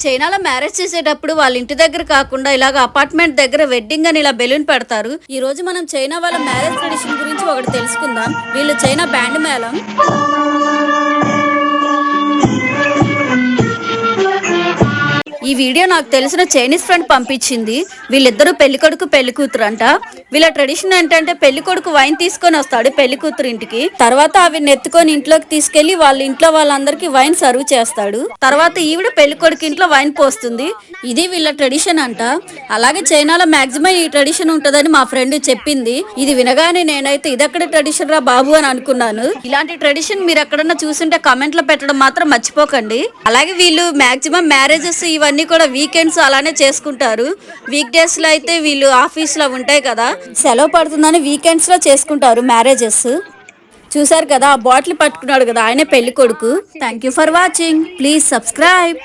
చైనాలో మ్యారేజ్ చేసేటప్పుడు వాళ్ళ ఇంటి దగ్గర కాకుండా ఇలాగ అపార్ట్మెంట్ దగ్గర వెడ్డింగ్ అని ఇలా బెలూన్ పెడతారు. ఈ రోజు మనం చైనా వాళ్ళ మ్యారేజ్ ట్రెడిషన్ గురించి ఒకటి తెలుసుకుందాం. వీళ్ళు చైనా బ్యాండ్ మేళం. ఈ వీడియో నాకు తెలిసిన చైనీస్ ఫ్రెండ్ పంపించింది. వీళ్ళిద్దరూ పెళ్లికొడుకు పెళ్లి కూతురు అంట. వీళ్ళ ట్రెడిషన్ ఏంటంటే పెళ్లికొడుకు వైన్ తీసుకొని వస్తాడు పెళ్లి కూతురు ఇంటికి. తర్వాత అవి నెత్తుకొని ఇంట్లోకి తీసుకెళ్లి వాళ్ళ ఇంట్లో వాళ్ళందరికీ వైన్ సర్వ్ చేస్తాడు. తర్వాత ఈవిడ పెళ్లికొడుకు ఇంట్లో వైన్ పోస్తుంది. ఇది వీళ్ళ ట్రెడిషన్ అంట. అలాగే చైనాలో మాక్సిమం ఈ ట్రెడిషన్ ఉంటదని మా ఫ్రెండ్ చెప్పింది. ఇది వినగానే నేనైతే ఇదెక్కడ ట్రెడిషన్ రా బాబు అని అనుకున్నాను. ఇలాంటి ట్రెడిషన్ మీరు ఎక్కడన్నా చూసుంటే కామెంట్ లో పెట్టడం మాత్రం మర్చిపోకండి. అలాగే వీళ్ళు మాక్సిమం మ్యారేజెస్ ఇవన్నీ కూడా వీకెండ్స్ అలానే చేసుకుంటారు. వీక్ డేస్ లో అయితే వీళ్ళు ఆఫీస్ లో ఉంటాయి కదా, సెలవు పడుతుందని వీకెండ్స్ లో చేసుకుంటారు మ్యారేజెస్. చూసారు కదా, ఆ బాటిల్ పట్టుకున్నాడు కదా, ఆయనే పెళ్లి కొడుకు. Thank you for watching. Please subscribe.